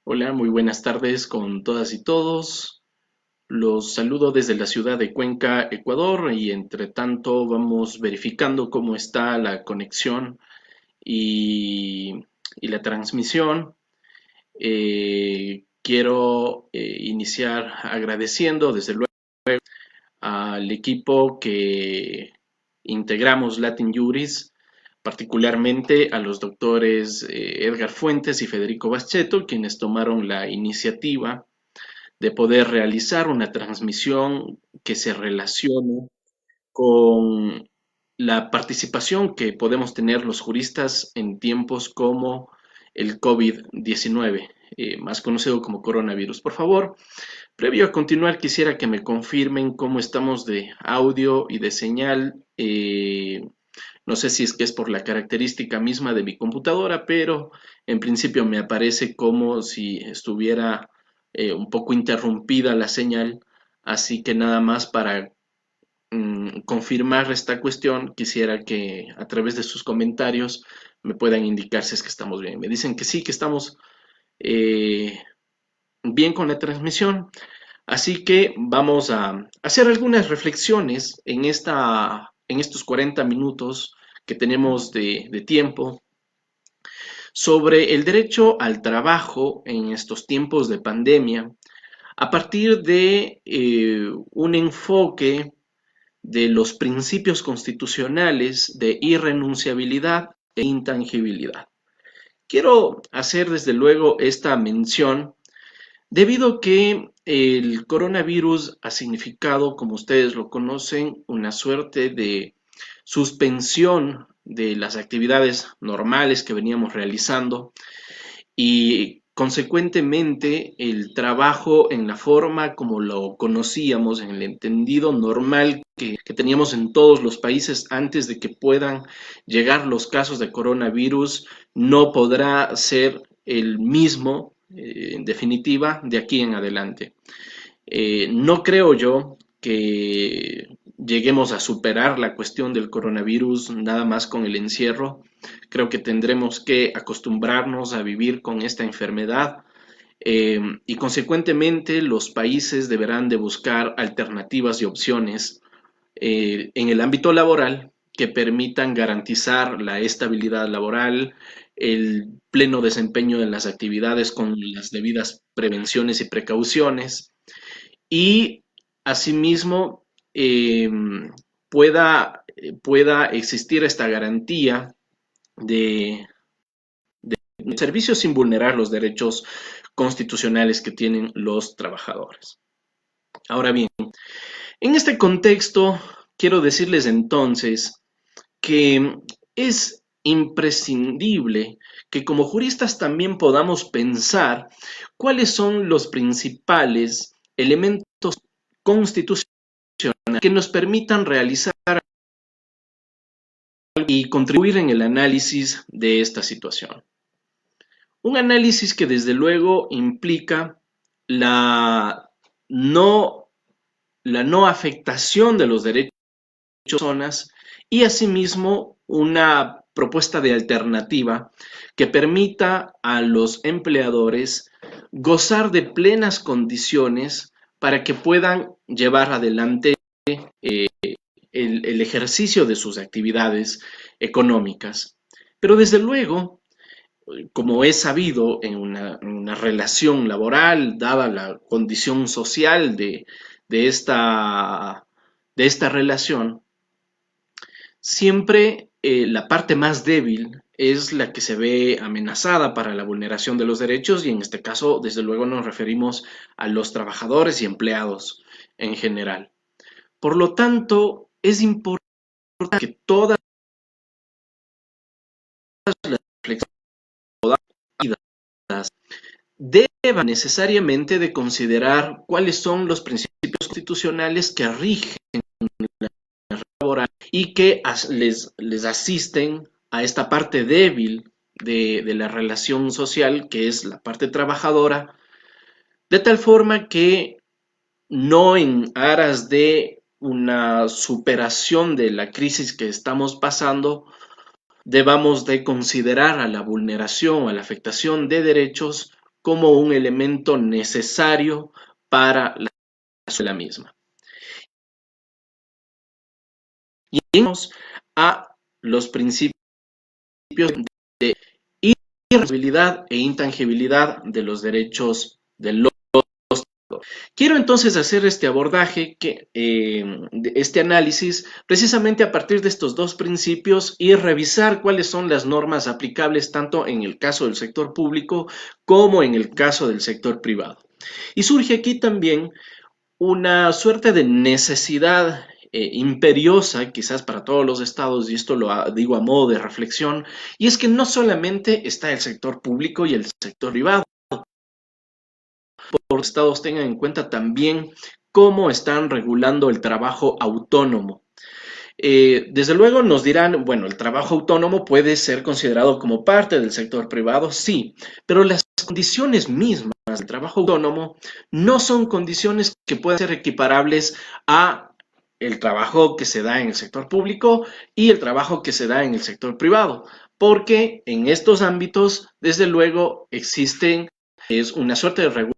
Hola, muy buenas tardes con todas y todos. Los saludo desde la ciudad de Cuenca, Ecuador, y entre tanto vamos verificando cómo está la conexión y, y la transmisión. Quiero iniciar agradeciendo desde luego al equipo que integramos Latin Juris, particularmente a los doctores Edgar Fuentes y Federico Baschetto, quienes tomaron la iniciativa de poder realizar una transmisión que se relacione con la participación que podemos tener los juristas en tiempos como el COVID-19, más conocido como coronavirus. Por favor, previo a continuar, quisiera que me confirmen cómo estamos de audio y de señal. No sé si es que es por la característica misma de mi computadora, pero en principio me aparece como si estuviera un poco interrumpida la señal. Así que nada más para confirmar esta cuestión, quisiera que a través de sus comentarios me puedan indicar si es que estamos bien. Me dicen que sí, que estamos eh, bien con la transmisión. Así que vamos a hacer algunas reflexiones en estos 40 minutos que tenemos de tiempo sobre el derecho al trabajo en estos tiempos de pandemia a partir de un enfoque de los principios constitucionales de irrenunciabilidad e intangibilidad. Quiero hacer desde luego esta mención debido a que el coronavirus ha significado, como ustedes lo conocen, una suerte de suspensión de las actividades normales que veníamos realizando y consecuentemente el trabajo en la forma como lo conocíamos, en el entendido normal que teníamos en todos los países antes de que puedan llegar los casos de coronavirus, no podrá ser el mismo, en definitiva, de aquí en adelante. No creo yo que lleguemos a superar la cuestión del coronavirus nada más con el encierro. Creo que tendremos que acostumbrarnos a vivir con esta enfermedad y consecuentemente los países deberán de buscar alternativas y opciones en el ámbito laboral que permitan garantizar la estabilidad laboral, el pleno desempeño de las actividades con las debidas prevenciones y precauciones y asimismo pueda existir esta garantía de servicios sin vulnerar los derechos constitucionales que tienen los trabajadores. Ahora bien, en este contexto, quiero decirles entonces que es imprescindible que como juristas también podamos pensar cuáles son los principales elementos constitucionales que nos permitan realizar y contribuir en el análisis de esta situación. Un análisis que desde luego implica la no, la no afectación de los derechos de las personas y asimismo una propuesta de alternativa que permita a los empleadores gozar de plenas condiciones para que puedan llevar adelante el ejercicio de sus actividades económicas. Pero desde luego, como es sabido en una relación laboral, dada la condición social de de esta relación, siempre la parte más débil es la que se ve amenazada para la vulneración de los derechos y en este caso, desde luego, nos referimos a los trabajadores y empleados en general. Por lo tanto, es importante que todas las reflexiones deban necesariamente de considerar cuáles son los principios constitucionales que rigen la laboral y que les asisten a esta parte débil de la relación social, que es la parte trabajadora, de tal forma que no en aras de una superación de la crisis que estamos pasando, debamos de considerar a la vulneración, a la afectación de derechos como un elemento necesario para la misma. Y vamos a los principios de irreversibilidad e intangibilidad de los derechos de los. Quiero entonces hacer este abordaje, este análisis, precisamente a partir de estos dos principios y revisar cuáles son las normas aplicables tanto en el caso del sector público como en el caso del sector privado. Y surge aquí también una suerte de necesidad imperiosa, quizás para todos los estados, y esto lo digo a modo de reflexión, y es que no solamente está el sector público y el sector privado, los estados tengan en cuenta también cómo están regulando el trabajo autónomo. Desde luego nos dirán, bueno, el trabajo autónomo puede ser considerado como parte del sector privado, sí, pero las condiciones mismas del trabajo autónomo no son condiciones que puedan ser equiparables a el trabajo que se da en el sector público y el trabajo que se da en el sector privado, porque en estos ámbitos, desde luego, existen una suerte de regulaciones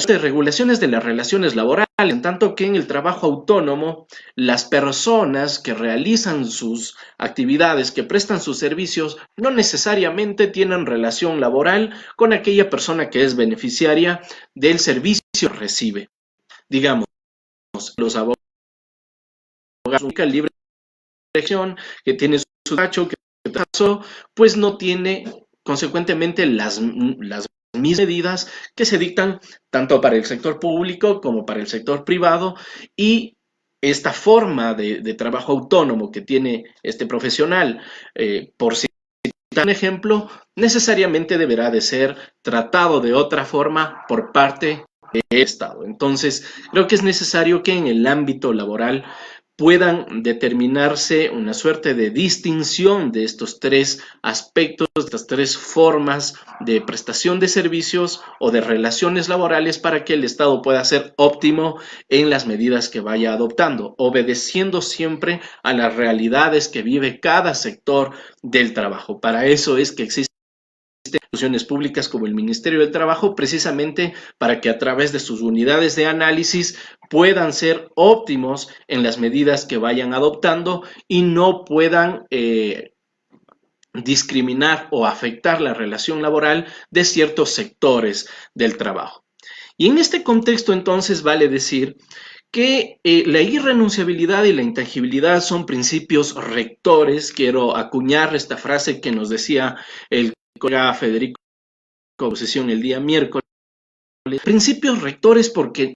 de regulaciones de las relaciones laborales, en tanto que en el trabajo autónomo, las personas que realizan sus actividades, que prestan sus servicios, no necesariamente tienen relación laboral con aquella persona que es beneficiaria del servicio que recibe. Digamos, los abogados libre de elección, que tiene su despacho, que pues no tiene consecuentemente las mismas medidas que se dictan tanto para el sector público como para el sector privado, y esta forma de trabajo autónomo que tiene este profesional, por citar un ejemplo, necesariamente deberá de ser tratado de otra forma por parte del Estado. Entonces, creo que es necesario que en el ámbito laboral puedan determinarse una suerte de distinción de estos tres aspectos, de estas tres formas de prestación de servicios o de relaciones laborales para que el Estado pueda ser óptimo en las medidas que vaya adoptando, obedeciendo siempre a las realidades que vive cada sector del trabajo. Para eso es que existen instituciones públicas como el Ministerio del Trabajo, precisamente para que a través de sus unidades de análisis puedan ser óptimos en las medidas que vayan adoptando y no puedan discriminar o afectar la relación laboral de ciertos sectores del trabajo. Y en este contexto, entonces, vale decir que la irrenunciabilidad y la intangibilidad son principios rectores. Quiero acuñar esta frase que nos decía el colega Federico Posesión el día miércoles. Principios rectores porque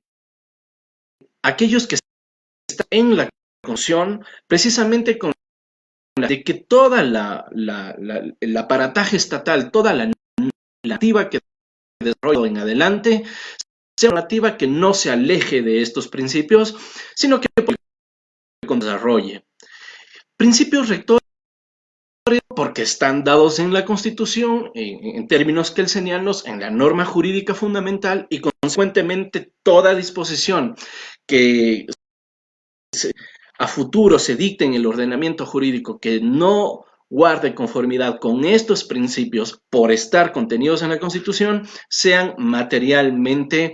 aquellos que están en la Constitución, precisamente con la de que toda el aparataje estatal, toda la normativa que desarrolla en adelante, sea una normativa que no se aleje de estos principios, sino que desarrolle. Principios rectores porque están dados en la Constitución, en términos kelsenianos, en la norma jurídica fundamental, y consecuentemente toda disposición que a futuro se dicte en el ordenamiento jurídico que no guarde conformidad con estos principios por estar contenidos en la Constitución, sean materialmente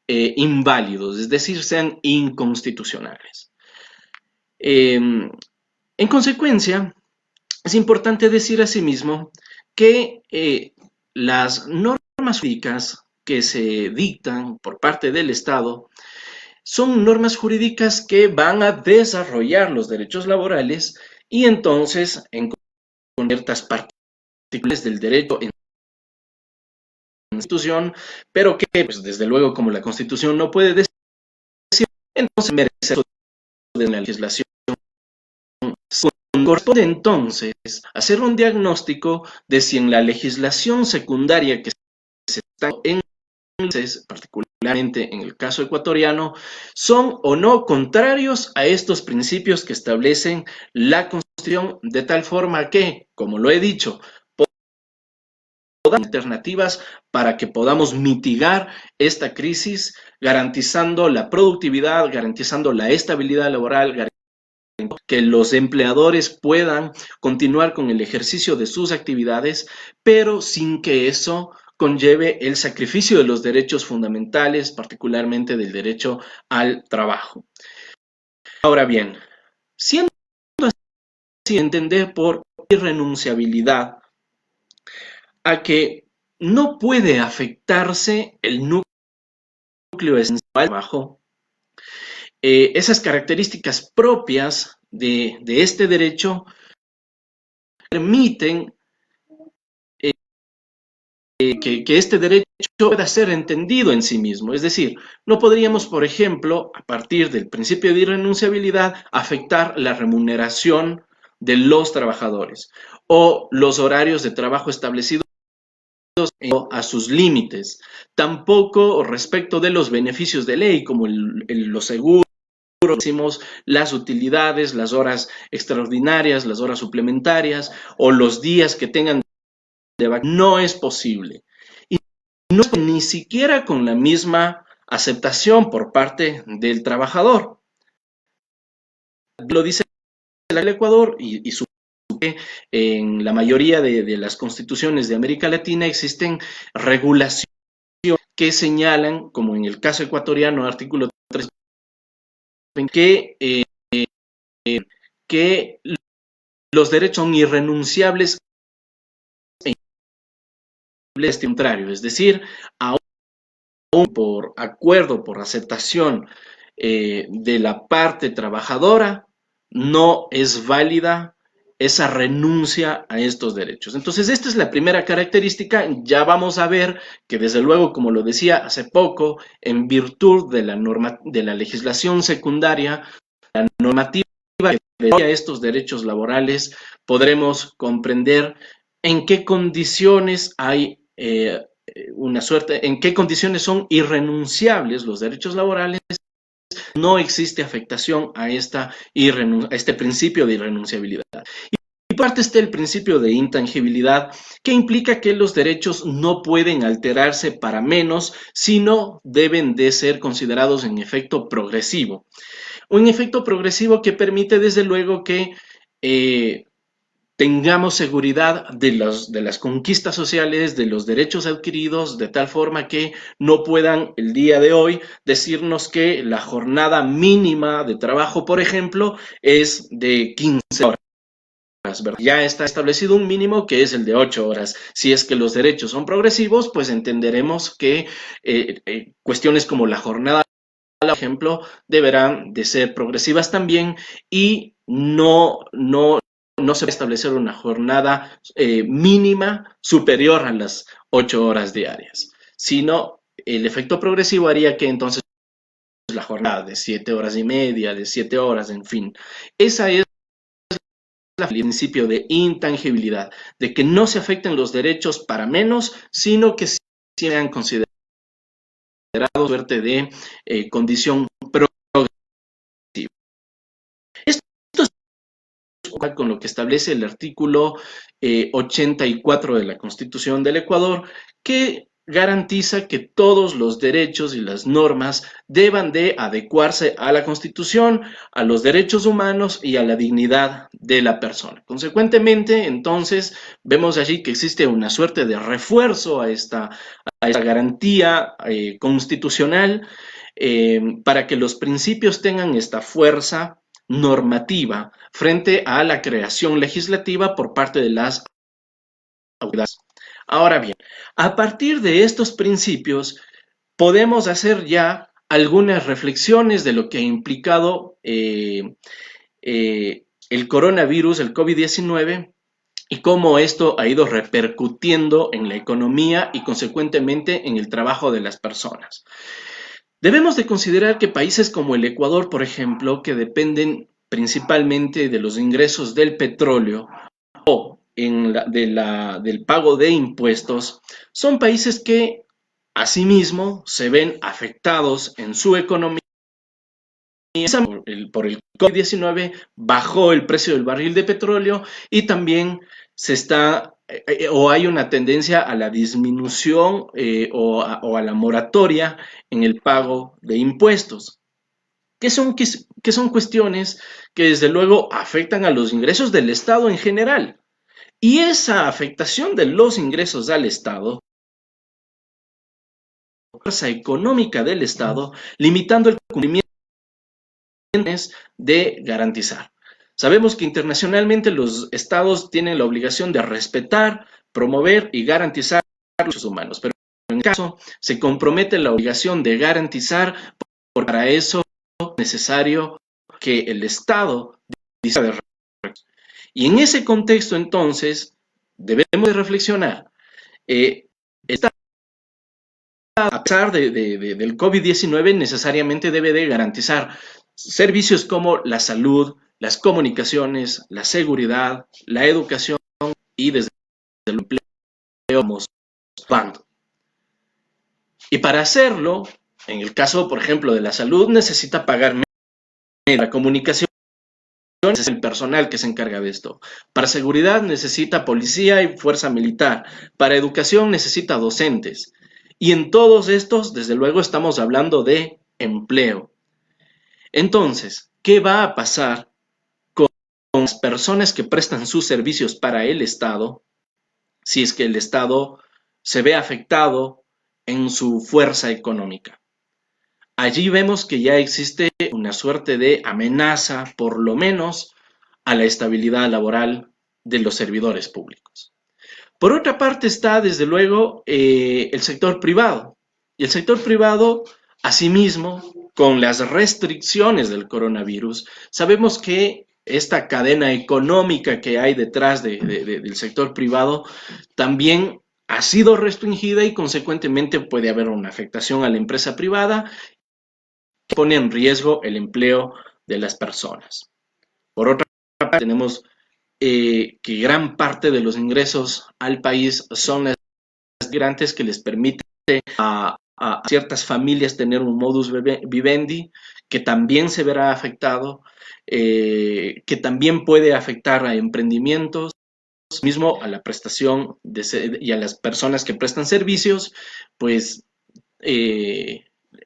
inválidos, es decir, sean inconstitucionales. En consecuencia, es importante decir asimismo que las normas jurídicas que se dictan por parte del Estado son normas jurídicas que van a desarrollar los derechos laborales y entonces en ciertas particularidades del derecho en la Constitución, pero que pues, desde luego como la Constitución no puede decir, entonces merece de la legislación. Corresponde entonces hacer un diagnóstico de si en la legislación secundaria que se está en particularmente en el caso ecuatoriano, son o no contrarios a estos principios que establecen la Constitución, de tal forma que, como lo he dicho, podamos alternativas para que podamos mitigar esta crisis, garantizando la productividad, garantizando la estabilidad laboral, que los empleadores puedan continuar con el ejercicio de sus actividades, pero sin que eso conlleve el sacrificio de los derechos fundamentales, particularmente del derecho al trabajo. Ahora bien, siendo así, entender por irrenunciabilidad a que no puede afectarse el núcleo esencial del trabajo, esas características propias de este derecho permiten que este derecho pueda ser entendido en sí mismo. Es decir, no podríamos, por ejemplo, a partir del principio de irrenunciabilidad, afectar la remuneración de los trabajadores o los horarios de trabajo establecidos a sus límites. Tampoco respecto de los beneficios de ley, como los seguros, las utilidades, las horas extraordinarias, las horas suplementarias o los días que tengan de vacaciones. No es posible. Y no es ni siquiera con la misma aceptación por parte del trabajador. Lo dice el Ecuador y su en la mayoría de las constituciones de América Latina existen regulaciones que señalan, como en el caso ecuatoriano, artículo 3, que los derechos son irrenunciables e contrario, es decir, aún por acuerdo, por aceptación de la parte trabajadora, no es válida esa renuncia a estos derechos. Entonces, esta es la primera característica. Ya vamos a ver que, desde luego, como lo decía hace poco, en virtud de la legislación secundaria, la normativa que debería estos derechos laborales, podremos comprender en qué condiciones hay una suerte, en qué condiciones son irrenunciables los derechos laborales. No existe afectación a este principio de irrenunciabilidad. Y parte está el principio de intangibilidad, que implica que los derechos no pueden alterarse para menos, sino deben de ser considerados en efecto progresivo. Un efecto progresivo que permite, desde luego, que tengamos seguridad de las conquistas sociales, de los derechos adquiridos, de tal forma que no puedan el día de hoy decirnos que la jornada mínima de trabajo, por ejemplo, es de 15 horas. ¿Verdad? Ya está establecido un mínimo que es el de 8 horas. Si es que los derechos son progresivos, pues entenderemos que cuestiones como la jornada, por ejemplo, deberán de ser progresivas también y no se va a establecer una jornada mínima superior a las 8 horas diarias, sino el efecto progresivo haría que entonces la jornada de 7 horas y media, de 7 horas, en fin. Esa es el principio de intangibilidad, de que no se afecten los derechos para menos, sino que sean considerados suerte de condición progresiva. Esto es con lo que establece el artículo 84 de la Constitución del Ecuador, que garantiza que todos los derechos y las normas deban de adecuarse a la Constitución, a los derechos humanos y a la dignidad de la persona. Consecuentemente, entonces, vemos allí que existe una suerte de refuerzo a esta garantía constitucional para que los principios tengan esta fuerza normativa frente a la creación legislativa por parte de las autoridades. Ahora bien, a partir de estos principios podemos hacer ya algunas reflexiones de lo que ha implicado el coronavirus, el COVID-19, y cómo esto ha ido repercutiendo en la economía y consecuentemente en el trabajo de las personas. Debemos de considerar que países como el Ecuador, por ejemplo, que dependen principalmente de los ingresos del petróleo o del pago de impuestos, son países que asimismo se ven afectados en su economía por el COVID-19, bajó el precio del barril de petróleo y también o hay una tendencia a la disminución o a la moratoria en el pago de impuestos. que son cuestiones que desde luego afectan a los ingresos del Estado en general. Y esa afectación de los ingresos al Estado, la fuerza económica del Estado, limitando el cumplimiento de garantizar. Sabemos que internacionalmente los estados tienen la obligación de respetar, promover y garantizar los derechos humanos, pero en el caso se compromete la obligación de garantizar, porque para eso es necesario que el Estado dispone de recursos. Y en ese contexto, entonces, debemos de reflexionar. A pesar del COVID-19, necesariamente debe de garantizar servicios como la salud, las comunicaciones, la seguridad, la educación y desde el empleo mostrando. Y para hacerlo, en el caso, por ejemplo, de la salud, necesita pagar menos. La comunicación es el personal que se encarga de esto. Para seguridad necesita policía y fuerza militar. Para educación necesita docentes. Y en todos estos, desde luego, estamos hablando de empleo. Entonces, ¿qué va a pasar con las personas que prestan sus servicios para el Estado si es que el Estado se ve afectado en su fuerza económica? Allí vemos que ya existe una suerte de amenaza, por lo menos, a la estabilidad laboral de los servidores públicos. Por otra parte está, desde luego, el sector privado. Y el sector privado, asimismo, con las restricciones del coronavirus, sabemos que esta cadena económica que hay detrás del sector privado también ha sido restringida y consecuentemente puede haber una afectación a la empresa privada que pone en riesgo el empleo de las personas. Por otra parte, tenemos que gran parte de los ingresos al país son las migrantes que les permite a ciertas familias tener un modus vivendi que también se verá afectado, que también puede afectar a emprendimientos, mismo a la prestación y a las personas que prestan servicios, pues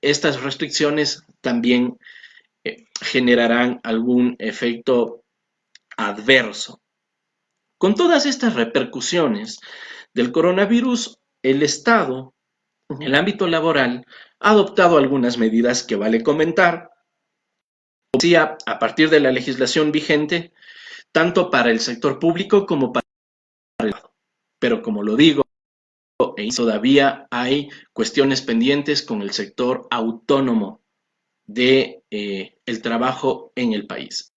estas restricciones también generarán algún efecto adverso. Con todas estas repercusiones del coronavirus, el Estado, en el ámbito laboral, ha adoptado algunas medidas que vale comentar, como decía, a partir de la legislación vigente, tanto para el sector público como para el privado. Pero como lo digo, todavía hay cuestiones pendientes con el sector autónomo de el trabajo en el país.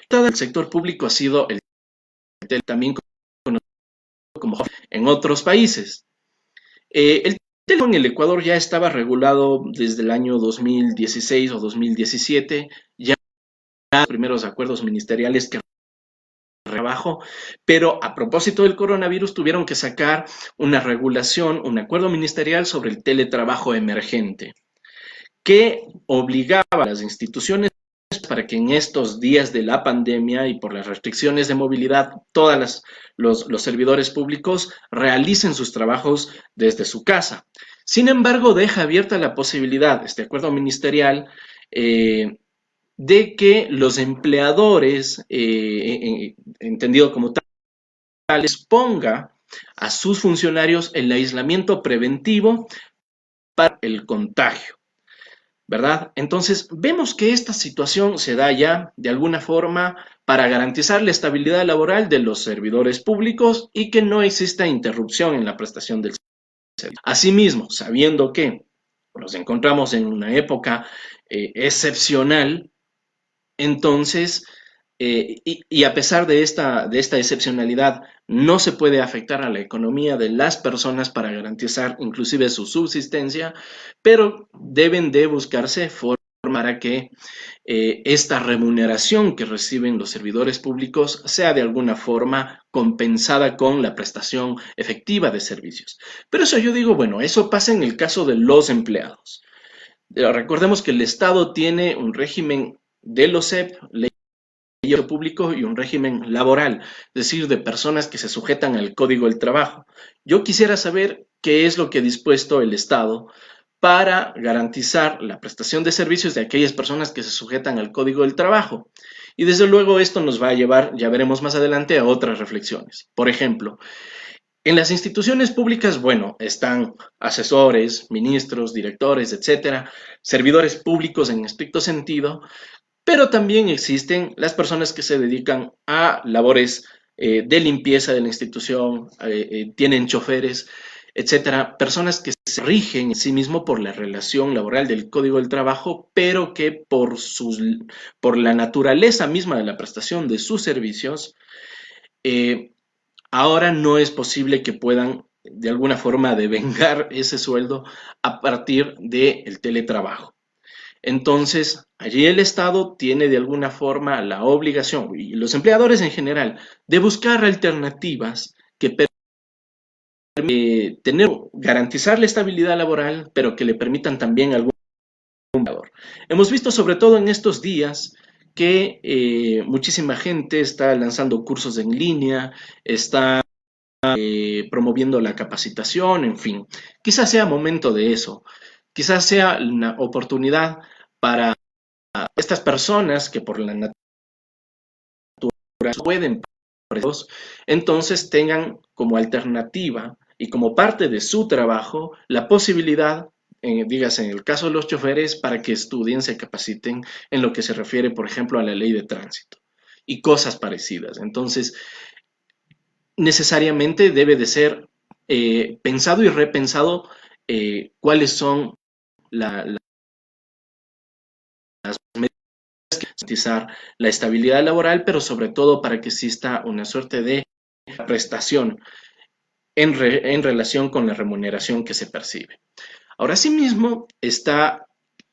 Todo el sector público ha sido el también conocido como en otros países. El teléfono en el Ecuador ya estaba regulado desde el año 2016 o 2017, ya los primeros acuerdos ministeriales que trabajo, pero a propósito del coronavirus tuvieron que sacar una regulación, un acuerdo ministerial sobre el teletrabajo emergente, que obligaba a las instituciones para que en estos días de la pandemia y por las restricciones de movilidad, todos los servidores públicos realicen sus trabajos desde su casa. Sin embargo, deja abierta la posibilidad, este acuerdo ministerial, de que los empleadores, entendido como tal, exponga a sus funcionarios el aislamiento preventivo para el contagio, ¿verdad? Entonces, vemos que esta situación se da ya de alguna forma para garantizar la estabilidad laboral de los servidores públicos y que no exista interrupción en la prestación del servicio. Asimismo, sabiendo que nos encontramos en una época excepcional, entonces, y a pesar de esta excepcionalidad, no se puede afectar a la economía de las personas para garantizar inclusive su subsistencia, pero deben de buscarse formas para que esta remuneración que reciben los servidores públicos sea de alguna forma compensada con la prestación efectiva de servicios. Pero eso yo digo, bueno, eso pasa en el caso de los empleados. Recordemos que el Estado tiene un régimen de los CEP, ley público y un régimen laboral, es decir, de personas que se sujetan al Código del Trabajo. Yo quisiera saber qué es lo que ha dispuesto el Estado para garantizar la prestación de servicios de aquellas personas que se sujetan al Código del Trabajo. Y desde luego esto nos va a llevar, ya veremos más adelante, a otras reflexiones. Por ejemplo, en las instituciones públicas, bueno, están asesores, ministros, directores, etcétera, servidores públicos en estricto sentido, pero también existen las personas que se dedican a labores de limpieza de la institución, tienen choferes, etcétera, personas que se rigen en sí mismo por la relación laboral del Código del Trabajo, pero que por la naturaleza misma de la prestación de sus servicios, eh, ahora no es posible que puedan de alguna forma devengar ese sueldo a partir del teletrabajo. Entonces, allí el Estado tiene de alguna forma la obligación, y los empleadores en general, de buscar alternativas que garantizar la estabilidad laboral, pero que le permitan también algún valor. Hemos visto sobre todo en estos días que muchísima gente está lanzando cursos en línea, está promoviendo la capacitación, en fin. Quizás sea momento de eso, quizás sea una oportunidad para estas personas que por la naturaleza pueden, entonces tengan como alternativa y como parte de su trabajo la posibilidad, dígase en el caso de los choferes, para que estudien, se capaciten en lo que se refiere, por ejemplo, a la ley de tránsito y cosas parecidas. Entonces, necesariamente debe de ser pensado y repensado cuáles son las medidas que garantizar la estabilidad laboral, pero sobre todo para que exista una suerte de prestación en relación con la remuneración que se percibe. Ahora, asimismo, está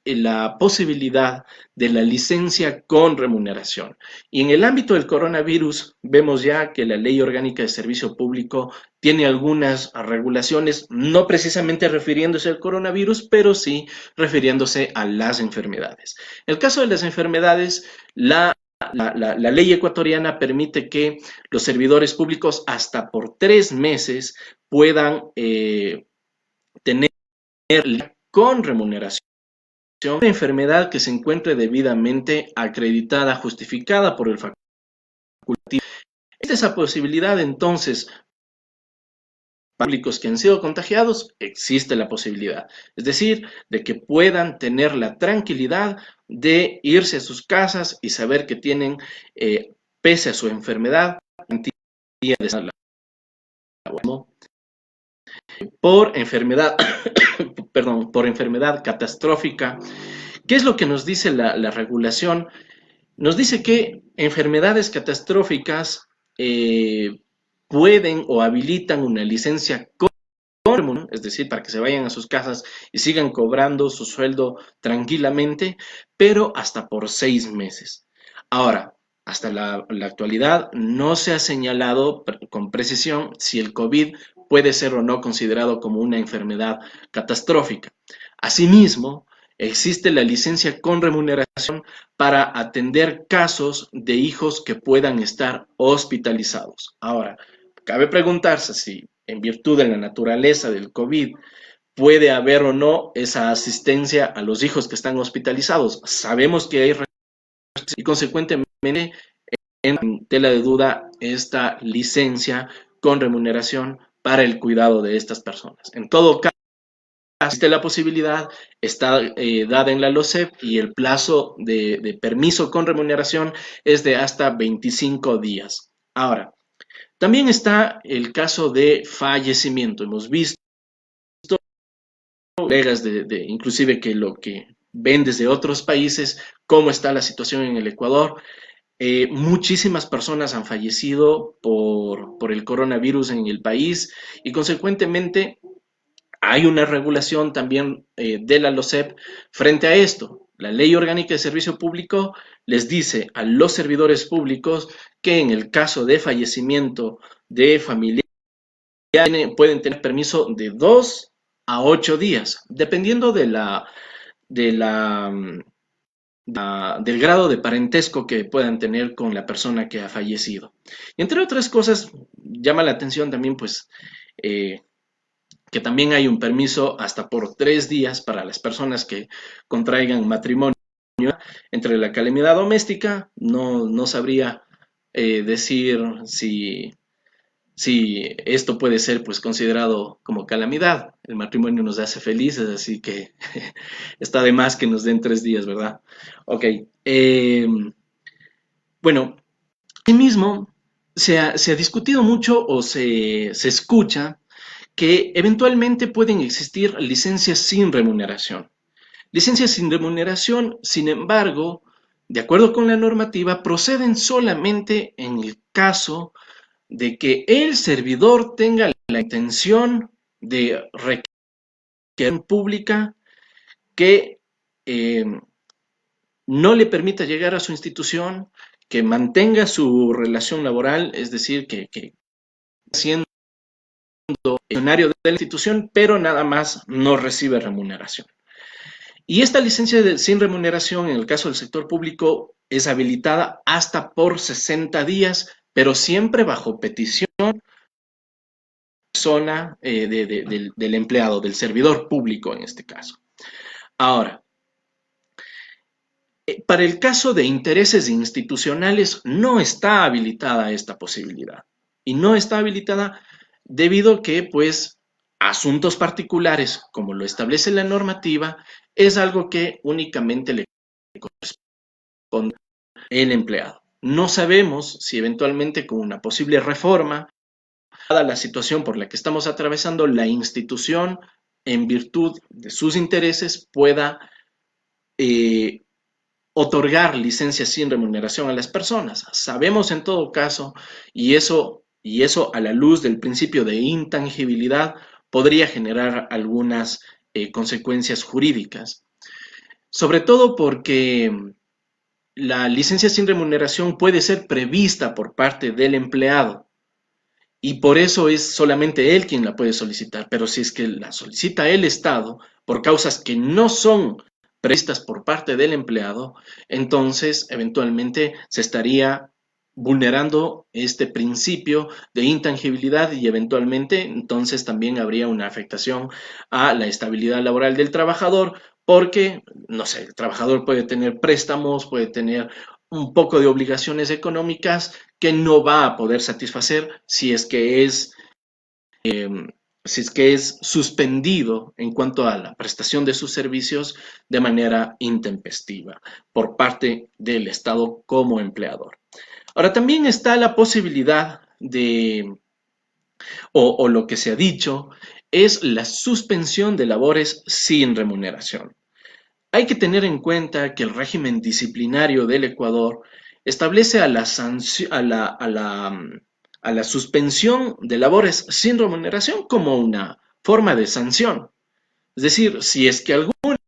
la posibilidad de la licencia con remuneración. Y en el ámbito del coronavirus, vemos ya que la Ley Orgánica de Servicio Público tiene algunas regulaciones, no precisamente refiriéndose al coronavirus, pero sí refiriéndose a las enfermedades. En el caso de las enfermedades, la ley ecuatoriana permite que los servidores públicos hasta por 3 meses puedan tener con remuneración una enfermedad que se encuentre debidamente acreditada, justificada por el facultativo. Esa posibilidad, entonces, públicos que han sido contagiados, existe la posibilidad. Es decir, de que puedan tener la tranquilidad de irse a sus casas y saber que tienen, pese a su enfermedad, por enfermedad, perdón, por enfermedad catastrófica. ¿Qué es lo que nos dice la regulación? Nos dice que enfermedades catastróficas pueden o habilitan una licencia con, es decir, para que se vayan a sus casas y sigan cobrando su sueldo tranquilamente, pero hasta por 6 meses. Ahora, hasta la actualidad no se ha señalado con precisión si el COVID puede ser o no considerado como una enfermedad catastrófica. Asimismo, existe la licencia con remuneración para atender casos de hijos que puedan estar hospitalizados. Ahora, cabe preguntarse si en virtud de la naturaleza del COVID puede haber o no esa asistencia a los hijos que están hospitalizados. Sabemos que hay y consecuentemente en tela de duda esta licencia con remuneración para el cuidado de estas personas. En todo caso, existe la posibilidad, está dada en la LOCEP y el plazo de permiso con remuneración es de hasta 25 días. Ahora, también está el caso de fallecimiento. Hemos visto colegas inclusive que lo que ven desde otros países, cómo está la situación en el Ecuador. Muchísimas personas han fallecido por el coronavirus en el país y consecuentemente hay una regulación también de la LOCEP frente a esto. La Ley Orgánica de Servicio Público les dice a los servidores públicos que en el caso de fallecimiento de familiares pueden tener permiso de 2 a 8 días, dependiendo de del grado de parentesco que puedan tener con la persona que ha fallecido. Y entre otras cosas, llama la atención también, pues, que también hay un permiso hasta por 3 días para las personas que contraigan matrimonio entre la calamidad doméstica. No sabría decir si esto puede ser pues considerado como calamidad. El matrimonio nos hace felices, así que está de más que nos den 3 días, ¿verdad? Ok. Bueno, asimismo, se ha discutido mucho o se escucha que eventualmente pueden existir licencias sin remuneración. Licencias sin remuneración, sin embargo, de acuerdo con la normativa, proceden solamente en el caso de que el servidor tenga la intención de requerir pública que eh, no le permita llegar a su institución, que mantenga su relación laboral, es decir, que siendo funcionario de la institución, pero nada más no recibe remuneración. Y esta sin remuneración, en el caso del sector público, es habilitada hasta por 60 días, pero siempre bajo petición persona del empleado, del servidor público en este caso. Ahora, para el caso de intereses institucionales no está habilitada esta posibilidad. Y no está habilitada debido a que, pues, asuntos particulares, como lo establece la normativa, es algo que únicamente le corresponde al empleado. No sabemos si eventualmente con una posible reforma, dada la situación por la que estamos atravesando, la institución, en virtud de sus intereses, pueda eh, otorgar licencias sin remuneración a las personas. Sabemos en todo caso, y eso a la luz del principio de intangibilidad, podría generar algunas consecuencias jurídicas. Sobre todo porque la licencia sin remuneración puede ser prevista por parte del empleado y por eso es solamente él quien la puede solicitar. Pero si es que la solicita el Estado por causas que no son previstas por parte del empleado, entonces eventualmente se estaría vulnerando este principio de intangibilidad y eventualmente entonces también habría una afectación a la estabilidad laboral del trabajador porque, no sé, el trabajador puede tener préstamos, puede tener un poco de obligaciones económicas que no va a poder satisfacer si es que es suspendido en cuanto a la prestación de sus servicios de manera intempestiva por parte del Estado como empleador. Ahora, también está la posibilidad o lo que se ha dicho, es la suspensión de labores sin remuneración. Hay que tener en cuenta que el régimen disciplinario del Ecuador establece a la suspensión de labores sin remuneración como una forma de sanción. Es decir, si es que a alguna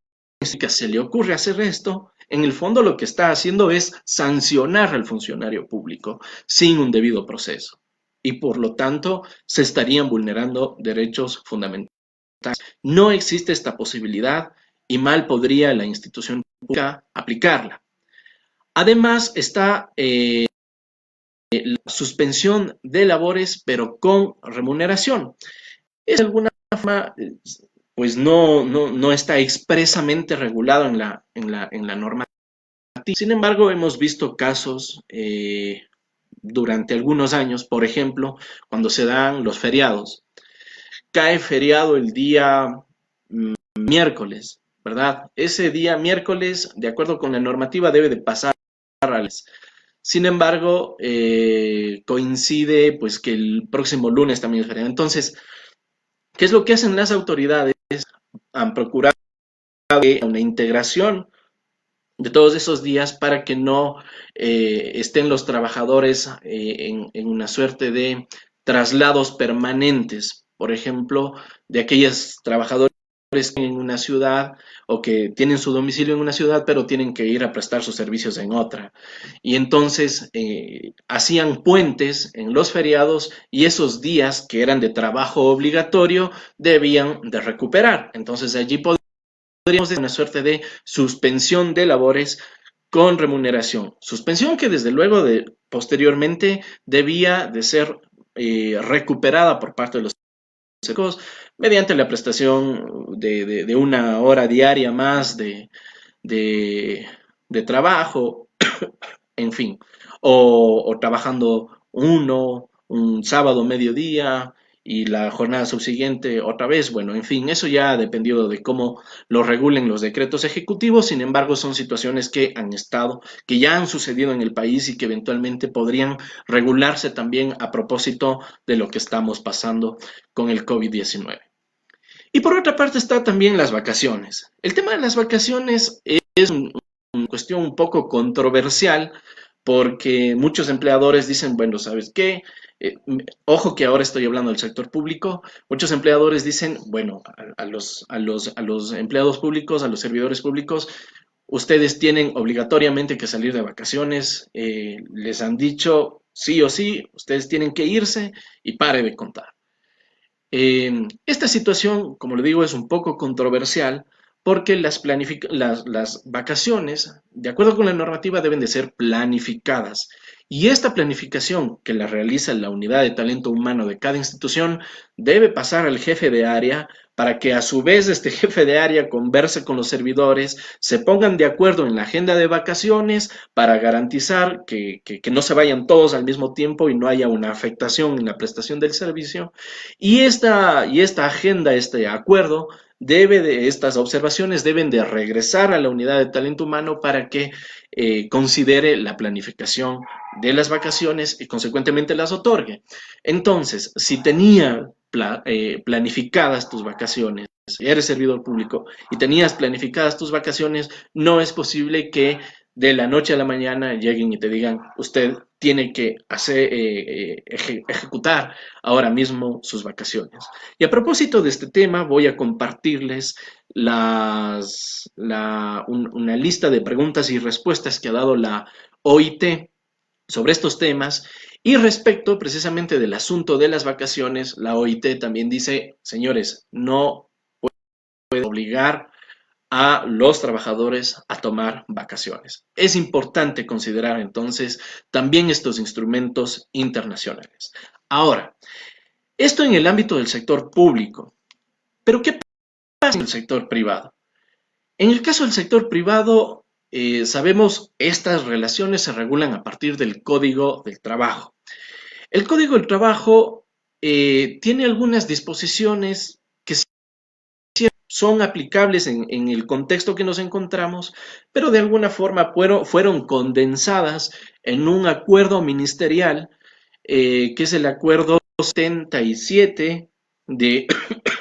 se le ocurre hacer esto, en el fondo lo que está haciendo es sancionar al funcionario público sin un debido proceso. Y por lo tanto, se estarían vulnerando derechos fundamentales. No existe esta posibilidad y mal podría la institución pública aplicarla. Además está la suspensión de labores, pero con remuneración. Es de alguna forma, pues no está expresamente regulado en la normativa. Sin embargo, hemos visto casos durante algunos años, por ejemplo, cuando se dan los feriados. Cae feriado el día miércoles, ¿verdad? Ese día miércoles, de acuerdo con la normativa, debe de pasar a las. Sin embargo, coincide pues que el próximo lunes también es feriado. Entonces, ¿qué es lo que hacen las autoridades? Han procurado una integración de todos esos días para que no estén los trabajadores en una suerte de traslados permanentes, por ejemplo, de aquellos trabajadores en una ciudad o que tienen su domicilio en una ciudad, pero tienen que ir a prestar sus servicios en otra. Y entonces hacían puentes en los feriados y esos días que eran de trabajo obligatorio debían de recuperar. Entonces allí podríamos decir una suerte de suspensión de labores con remuneración. Suspensión que desde luego posteriormente debía de ser recuperada por parte de los secos, mediante la prestación de una hora diaria más de, de trabajo, en fin, o trabajando un sábado mediodía y la jornada subsiguiente otra vez. Bueno, en fin, eso ya ha dependido de cómo lo regulen los decretos ejecutivos. Sin embargo, son situaciones que han estado, que ya han sucedido en el país y que eventualmente podrían regularse también a propósito de lo que estamos pasando con el COVID-19. Y por otra parte está también las vacaciones. El tema de las vacaciones es una cuestión un poco controversial porque muchos empleadores dicen, bueno, ¿sabes qué? Ojo que ahora estoy hablando del sector público. Muchos empleadores dicen, bueno, a los empleados públicos, a los servidores públicos, ustedes tienen obligatoriamente que salir de vacaciones. Les han dicho sí o sí, ustedes tienen que irse y pare de contar. Esta situación, como le digo, es un poco controversial porque las vacaciones, de acuerdo con la normativa, deben de ser planificadas. Y esta planificación que la realiza la unidad de talento humano de cada institución debe pasar al jefe de área para que a su vez este jefe de área converse con los servidores, se pongan de acuerdo en la agenda de vacaciones para garantizar que no se vayan todos al mismo tiempo y no haya una afectación en la prestación del servicio. Y esta agenda, este acuerdo, estas observaciones deben de regresar a la unidad de talento humano para que considere la planificación de las vacaciones y consecuentemente las otorgue. Entonces, si tenía planificadas tus vacaciones, si eres servidor público y tenías planificadas tus vacaciones, no es posible que de la noche a la mañana lleguen y te digan, usted tiene que ejecutar ahora mismo sus vacaciones. Y a propósito de este tema, voy a compartirles una lista de preguntas y respuestas que ha dado la OIT sobre estos temas. Y respecto precisamente del asunto de las vacaciones, la OIT también dice, señores, no puede obligar a los trabajadores a tomar vacaciones. Es importante considerar entonces también estos instrumentos internacionales. Ahora, esto en el ámbito del sector público, pero ¿qué pasa en el sector privado? En el caso del sector privado, sabemos estas relaciones se regulan a partir del Código del Trabajo. El Código del Trabajo tiene algunas disposiciones que son aplicables en el contexto que nos encontramos, pero de alguna forma fueron condensadas en un acuerdo ministerial, que es el acuerdo 77 de,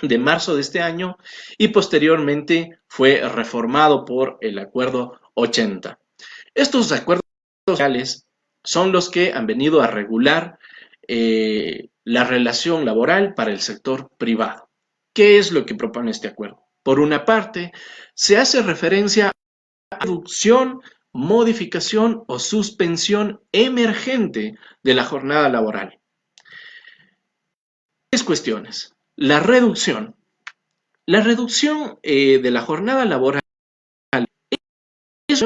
de marzo de este año y posteriormente fue reformado por el acuerdo 80. Estos acuerdos sociales son los que han venido a regular la relación laboral para el sector privado. ¿Qué es lo que propone este acuerdo? Por una parte, se hace referencia a la reducción, modificación o suspensión emergente de la jornada laboral. Tres cuestiones. La reducción. La reducción de la jornada laboral es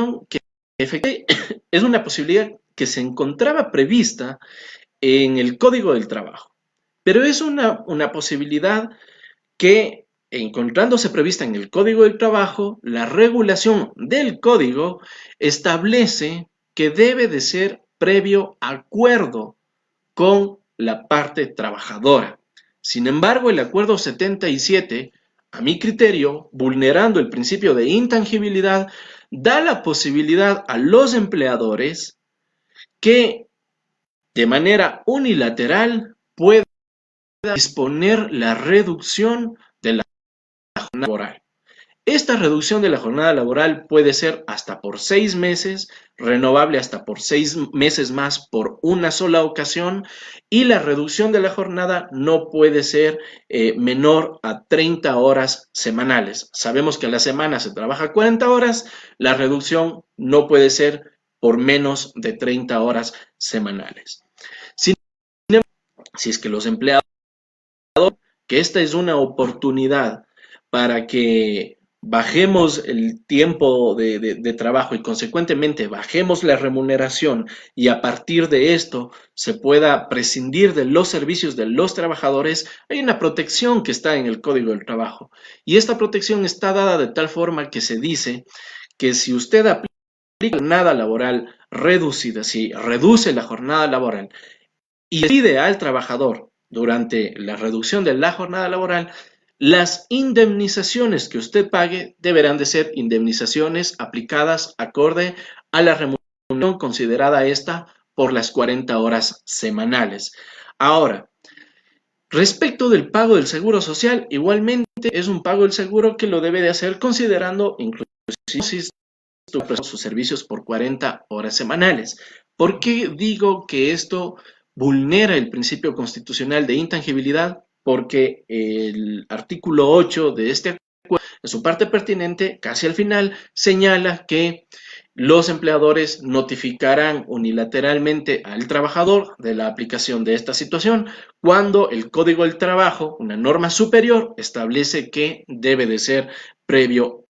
una posibilidad que se encontraba prevista en el Código del Trabajo, pero es una posibilidad que, encontrándose prevista en el Código del Trabajo, la regulación del Código establece que debe de ser previo acuerdo con la parte trabajadora. Sin embargo, el acuerdo 77, a mi criterio, vulnerando el principio de intangibilidad, da la posibilidad a los empleadores que de manera unilateral puedan disponer la reducción de la jornada laboral. Esta reducción de la jornada laboral puede ser hasta por 6 meses, renovable hasta por 6 meses más por una sola ocasión, y la reducción de la jornada no puede ser menor a 30 horas semanales. Sabemos que a la semana se trabaja 40 horas, la reducción no puede ser por menos de 30 horas semanales. Si es que los empleados, que esta es una oportunidad para que bajemos el tiempo de trabajo y consecuentemente bajemos la remuneración y a partir de esto se pueda prescindir de los servicios de los trabajadores, hay una protección que está en el Código del Trabajo. Y esta protección está dada de tal forma que se dice que si usted aplica jornada laboral reducida, si reduce la jornada laboral y pide al trabajador durante la reducción de la jornada laboral, las indemnizaciones que usted pague deberán de ser indemnizaciones aplicadas acorde a la remuneración considerada esta por las 40 horas semanales. Ahora, respecto del pago del seguro social, igualmente es un pago del seguro que lo debe de hacer considerando incluso si sus servicios por 40 horas semanales. ¿Por qué digo que esto vulnera el principio constitucional de intangibilidad? Porque el artículo 8 de este acuerdo, en su parte pertinente, casi al final, señala que los empleadores notificarán unilateralmente al trabajador de la aplicación de esta situación cuando el Código del Trabajo, una norma superior, establece que debe de ser previo.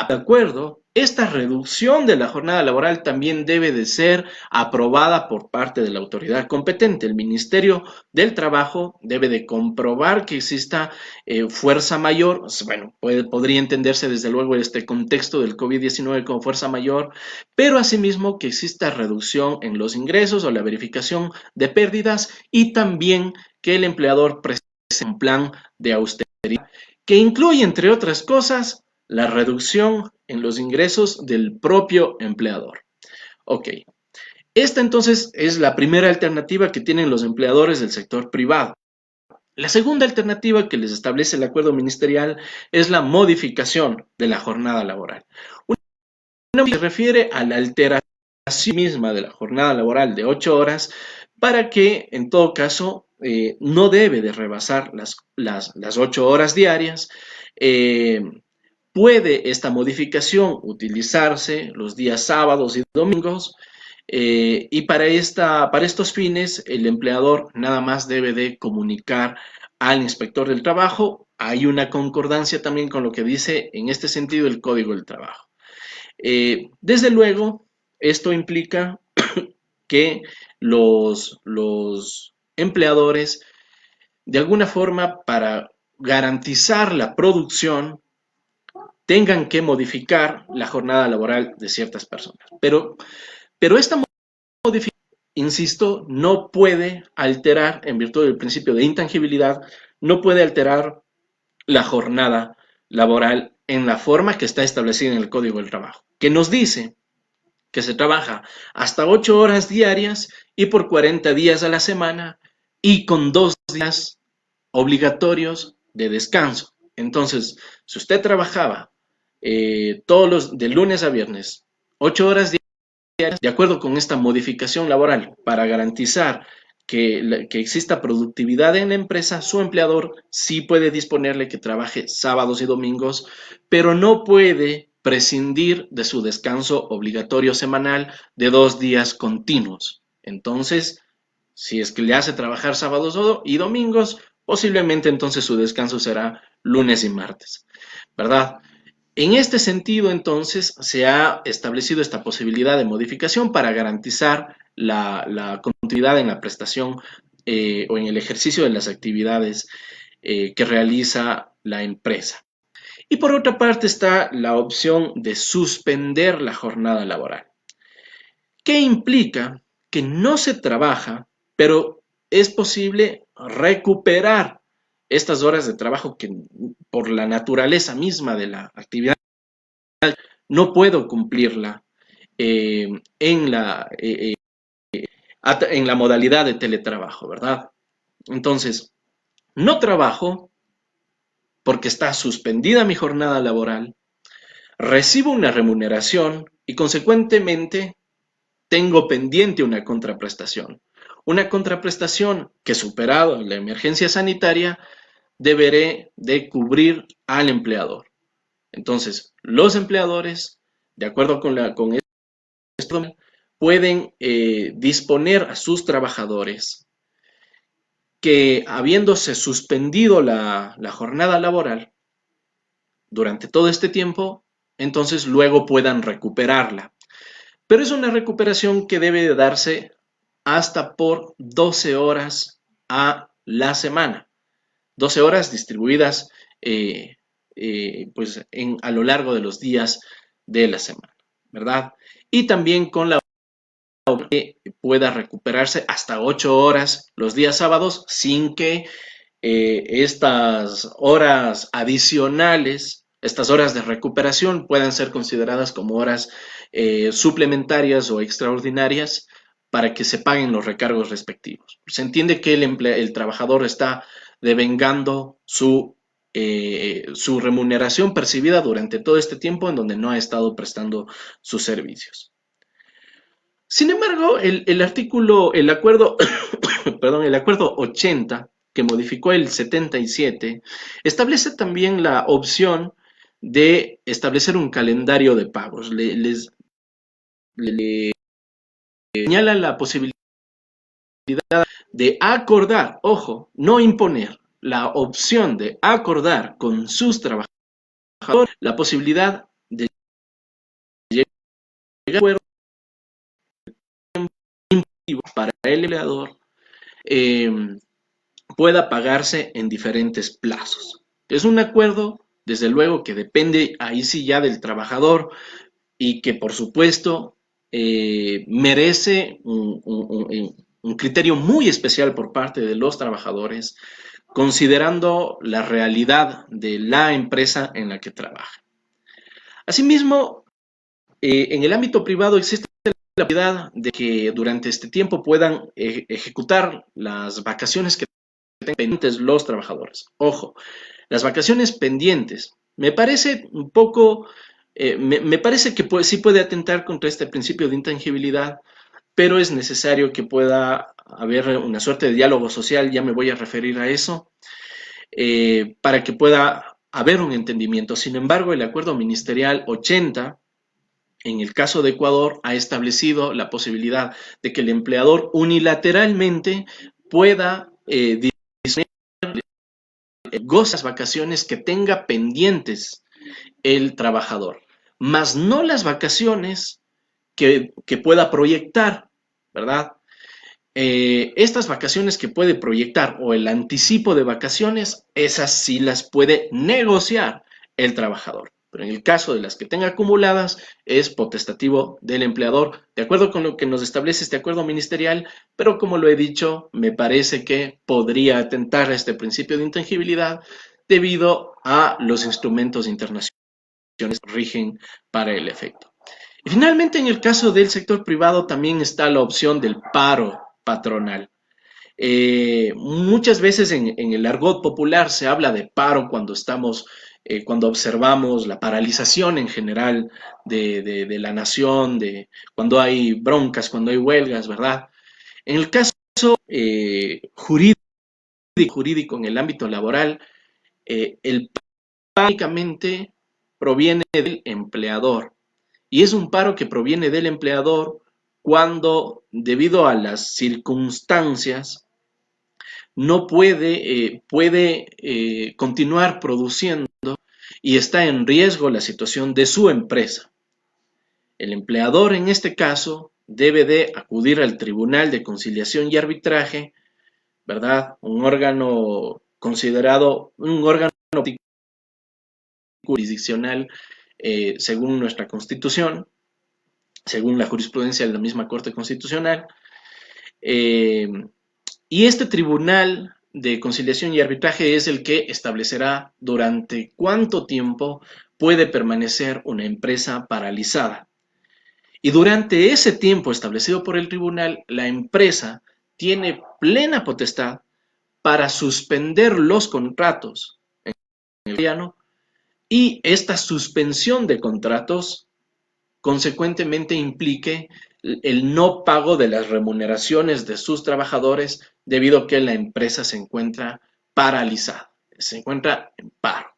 De acuerdo, esta reducción de la jornada laboral también debe de ser aprobada por parte de la autoridad competente. El Ministerio del Trabajo debe de comprobar que exista fuerza mayor. Bueno, podría entenderse desde luego este contexto del COVID-19 como fuerza mayor, pero asimismo que exista reducción en los ingresos o la verificación de pérdidas y también que el empleador presente un plan de austeridad que incluye, entre otras cosas, la reducción en los ingresos del propio empleador. Ok, esta entonces es la primera alternativa que tienen los empleadores del sector privado. La segunda alternativa que les establece el acuerdo ministerial es la modificación de la jornada laboral. Una se refiere a la alteración misma de la jornada laboral de 8 horas para que en todo caso no debe de rebasar las 8 horas diarias. Puede esta modificación utilizarse los días sábados y domingos y para estos fines el empleador nada más debe de comunicar al inspector del trabajo. Hay una concordancia también con lo que dice en este sentido el Código del Trabajo. Desde luego, esto implica que los empleadores, de alguna forma, para garantizar la producción, tengan que modificar la jornada laboral de ciertas personas. Pero esta modificación, insisto, no puede alterar, en virtud del principio de intangibilidad, no puede alterar la jornada laboral en la forma que está establecida en el Código del Trabajo, que nos dice que se trabaja hasta 8 horas diarias y por 40 días a la semana y con 2 días obligatorios de descanso. Entonces, si usted trabajaba de lunes a viernes, 8 horas diarias, de acuerdo con esta modificación laboral, para garantizar que exista productividad en la empresa, su empleador sí puede disponerle que trabaje sábados y domingos, pero no puede prescindir de su descanso obligatorio semanal de 2 días continuos. Entonces, si es que le hace trabajar sábados y domingos, posiblemente entonces su descanso será lunes y martes, ¿verdad? En este sentido, entonces, se ha establecido esta posibilidad de modificación para garantizar la continuidad en la prestación o en el ejercicio de las actividades que realiza la empresa. Y por otra parte está la opción de suspender la jornada laboral, que implica que no se trabaja, pero es posible recuperar estas horas de trabajo que por la naturaleza misma de la actividad no puedo cumplirla eh, en, la, en la modalidad de teletrabajo, ¿verdad? Entonces, no trabajo porque está suspendida mi jornada laboral, recibo una remuneración y consecuentemente tengo pendiente una contraprestación. Una contraprestación que superado la emergencia sanitaria deberé de cubrir al empleador. Entonces, los empleadores, de acuerdo con esto, pueden disponer a sus trabajadores que habiéndose suspendido la jornada laboral durante todo este tiempo, entonces luego puedan recuperarla. Pero es una recuperación que debe de darse hasta por 12 horas a la semana. 12 horas distribuidas pues a lo largo de los días de la semana, ¿verdad? Y también con la que pueda recuperarse hasta 8 horas los días sábados sin que estas horas adicionales, estas horas de recuperación puedan ser consideradas como horas suplementarias o extraordinarias para que se paguen los recargos respectivos. Se entiende que el trabajador está devengando su remuneración percibida durante todo este tiempo en donde no ha estado prestando sus servicios. Sin embargo, el acuerdo, perdón, el acuerdo 80, que modificó el 77, establece también la opción de establecer un calendario de pagos. Le señala la posibilidad de acordar, ojo, no imponer, la opción de acordar con sus trabajadores la posibilidad de llegar a un acuerdo para el empleador eh, pueda pagarse en diferentes plazos. Es un acuerdo, desde luego, que depende ahí sí ya del trabajador y que por supuesto merece un criterio muy especial por parte de los trabajadores, considerando la realidad de la empresa en la que trabaja. Asimismo, en el ámbito privado existe la posibilidad de que durante este tiempo puedan ejecutar las vacaciones que tengan pendientes los trabajadores. Ojo, las vacaciones pendientes. Me parece un poco, me parece que sí puede atentar contra este principio de intangibilidad, pero es necesario que pueda haber una suerte de diálogo social, ya me voy a referir a eso, para que pueda haber un entendimiento. Sin embargo, el acuerdo ministerial 80, en el caso de Ecuador, ha establecido la posibilidad de que el empleador unilateralmente pueda goce las vacaciones que tenga pendientes el trabajador, más no las vacaciones que pueda proyectar, ¿verdad? Estas vacaciones que puede proyectar o el anticipo de vacaciones, esas sí las puede negociar el trabajador. Pero en el caso de las que tenga acumuladas, es potestativo del empleador, de acuerdo con lo que nos establece este acuerdo ministerial, pero como lo he dicho, me parece que podría atentar a este principio de intangibilidad debido a los instrumentos internacionales que rigen para el efecto. Y finalmente, en el caso del sector privado también está la opción del paro patronal. Muchas veces en el argot popular se habla de paro cuando cuando observamos la paralización en general de la nación, cuando hay broncas, cuando hay huelgas, ¿verdad? En el caso jurídico, en el ámbito laboral, el paro únicamente proviene del empleador. Y es un paro que proviene del empleador cuando, debido a las circunstancias, no puede continuar produciendo y está en riesgo la situación de su empresa. El empleador, en este caso, debe de acudir al Tribunal de Conciliación y Arbitraje, ¿verdad? Un órgano considerado un órgano jurisdiccional según nuestra Constitución, según la jurisprudencia de la misma Corte Constitucional. Y este Tribunal de Conciliación y Arbitraje es el que establecerá durante cuánto tiempo puede permanecer una empresa paralizada. Y durante ese tiempo establecido por el tribunal, la empresa tiene plena potestad para suspender los contratos en el piano y esta suspensión de contratos consecuentemente implique el no pago de las remuneraciones de sus trabajadores debido a que la empresa se encuentra paralizada, se encuentra en paro,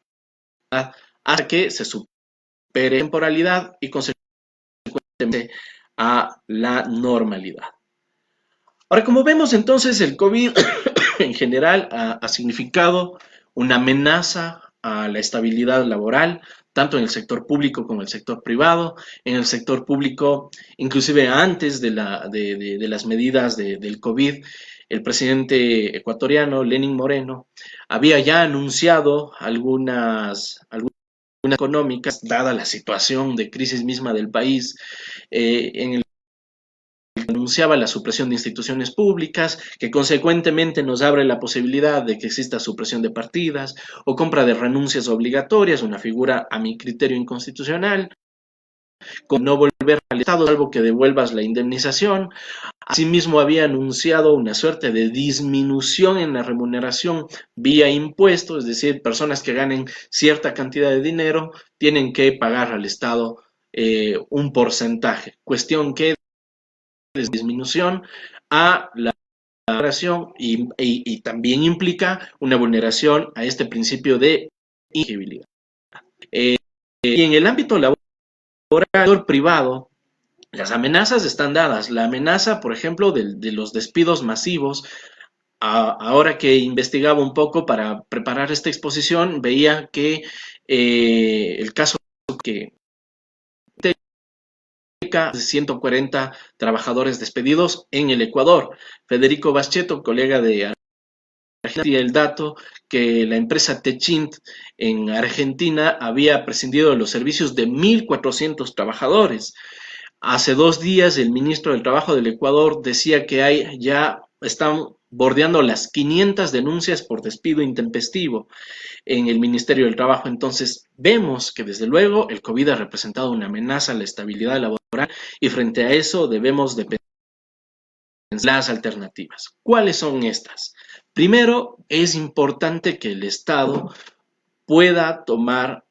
¿verdad? Hasta que se supere la temporalidad y consecuentemente a la normalidad. Ahora, como vemos entonces, el COVID en general ha significado una amenaza a la estabilidad laboral, tanto en el sector público como en el sector privado. En el sector público, inclusive antes de las medidas del COVID, el presidente ecuatoriano, Lenín Moreno, había ya anunciado algunas económicas, dada la situación de crisis misma del país, en el anunciaba la supresión de instituciones públicas, que consecuentemente nos abre la posibilidad de que exista supresión de partidas o compra de renuncias obligatorias, una figura a mi criterio inconstitucional, con no volver al Estado salvo que devuelvas la indemnización. Asimismo, había anunciado una suerte de disminución en la remuneración vía impuestos, es decir, personas que ganen cierta cantidad de dinero tienen que pagar al Estado un porcentaje, cuestión que disminución a la remuneración y también implica una vulneración a este principio de inelegibilidad. Y en el ámbito laboral privado, las amenazas están dadas. La amenaza, por ejemplo, de los despidos masivos. Ahora que investigaba un poco para preparar esta exposición, veía que el caso que de 140 trabajadores despedidos en el Ecuador. Federico Bascheto, colega de Argentina, el dato que la empresa Techint en Argentina había prescindido de los servicios de 1.400 trabajadores. Hace 2 días el ministro del Trabajo del Ecuador decía que ya están bordeando las 500 denuncias por despido intempestivo en el Ministerio del Trabajo. Entonces, vemos que desde luego el COVID ha representado una amenaza a la estabilidad laboral y frente a eso debemos de pensar las alternativas. ¿Cuáles son estas? Primero, es importante que el Estado pueda tomar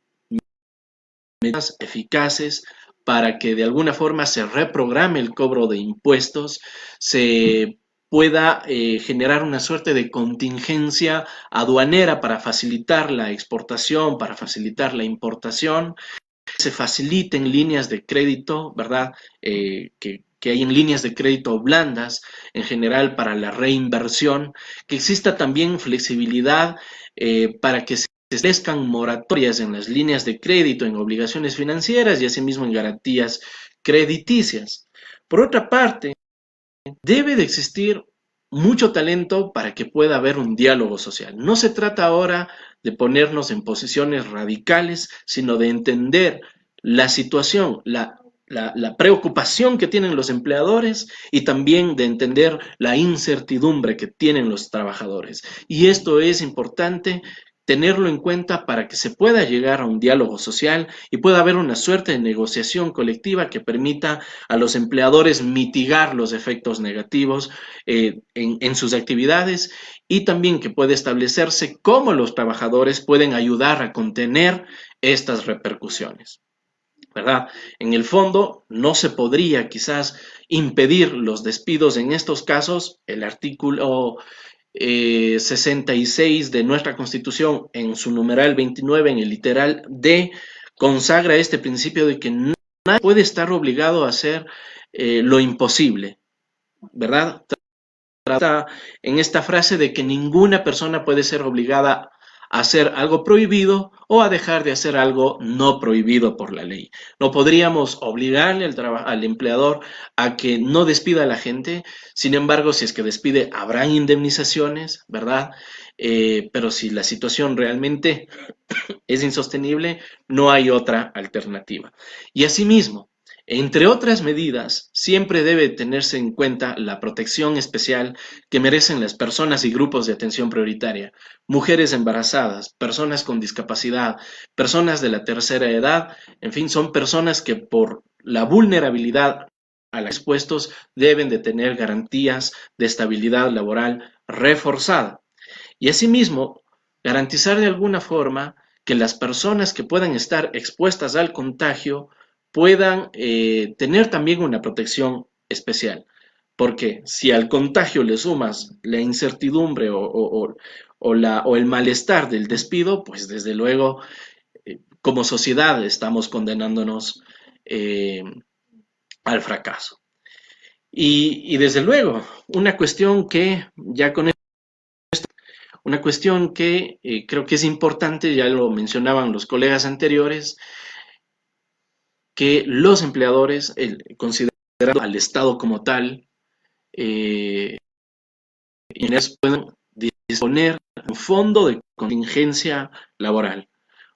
medidas eficaces para que de alguna forma se reprograme el cobro de impuestos, se pueda generar una suerte de contingencia aduanera para facilitar la exportación, para facilitar la importación, se faciliten líneas de crédito, ¿verdad? Que hay en líneas de crédito blandas en general para la reinversión, que exista también flexibilidad para que se establezcan moratorias en las líneas de crédito, en obligaciones financieras y asimismo en garantías crediticias. Por otra parte, debe de existir mucho talento para que pueda haber un diálogo social. No se trata ahora de ponernos en posiciones radicales, sino de entender la situación, la preocupación que tienen los empleadores y también de entender la incertidumbre que tienen los trabajadores. Y esto es importante tenerlo en cuenta para que se pueda llegar a un diálogo social y pueda haber una suerte de negociación colectiva que permita a los empleadores mitigar los efectos negativos en sus actividades y también que puede establecerse cómo los trabajadores pueden ayudar a contener estas repercusiones. ¿Verdad? En el fondo, no se podría quizás impedir los despidos en estos casos. El artículo 66 de nuestra Constitución, en su numeral 29, en el literal D, consagra este principio de que nadie puede estar obligado a hacer lo imposible, ¿verdad? Trata en esta frase de que ninguna persona puede ser obligada a hacer algo prohibido o a dejar de hacer algo no prohibido por la ley. No podríamos obligarle al empleador a que no despida a la gente, sin embargo, si es que despide, habrán indemnizaciones, ¿verdad? Pero si la situación realmente es insostenible, no hay otra alternativa. Y asimismo, entre otras medidas, siempre debe tenerse en cuenta la protección especial que merecen las personas y grupos de atención prioritaria, mujeres embarazadas, personas con discapacidad, personas de la tercera edad, en fin, son personas que por la vulnerabilidad a los expuestos deben de tener garantías de estabilidad laboral reforzada. Y asimismo, garantizar de alguna forma que las personas que puedan estar expuestas al contagio puedan tener también una protección especial. Porque si al contagio le sumas la incertidumbre o el malestar del despido, pues desde luego como sociedad estamos condenándonos eh, al fracaso. Y desde luego, una cuestión que ya con una cuestión que creo que es importante, ya lo mencionaban los colegas anteriores, que los empleadores, considerando al Estado como tal, eh, pueden disponer de un fondo de contingencia laboral,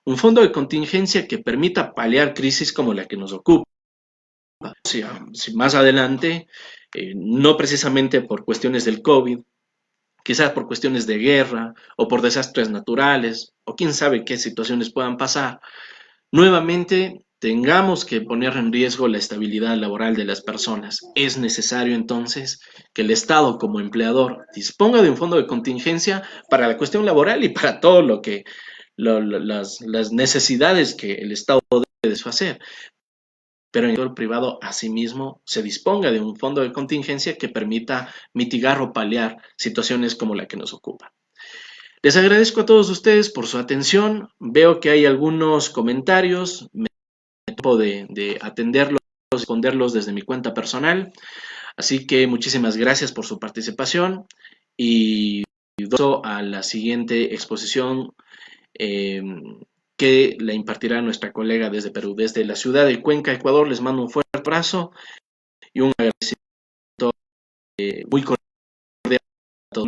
un fondo de contingencia que permita paliar crisis como la que nos ocupa. Si más adelante, no precisamente por cuestiones del COVID, quizás por cuestiones de guerra o por desastres naturales o quién sabe qué situaciones puedan pasar, nuevamente tengamos que poner en riesgo la estabilidad laboral de las personas. Es necesario entonces que el Estado como empleador disponga de un fondo de contingencia para la cuestión laboral y para todo lo que las necesidades que el Estado debe hacer. Pero en el sector privado asimismo se disponga de un fondo de contingencia que permita mitigar o paliar situaciones como la que nos ocupa. Les agradezco a todos ustedes por su atención. Veo que hay algunos comentarios. Me tiempo de atenderlos, responderlos desde mi cuenta personal. Así que muchísimas gracias por su participación y paso a la siguiente exposición eh, que la impartirá nuestra colega desde Perú, desde la ciudad de Cuenca, Ecuador. Les mando un fuerte abrazo y un agradecimiento muy cordial a todos.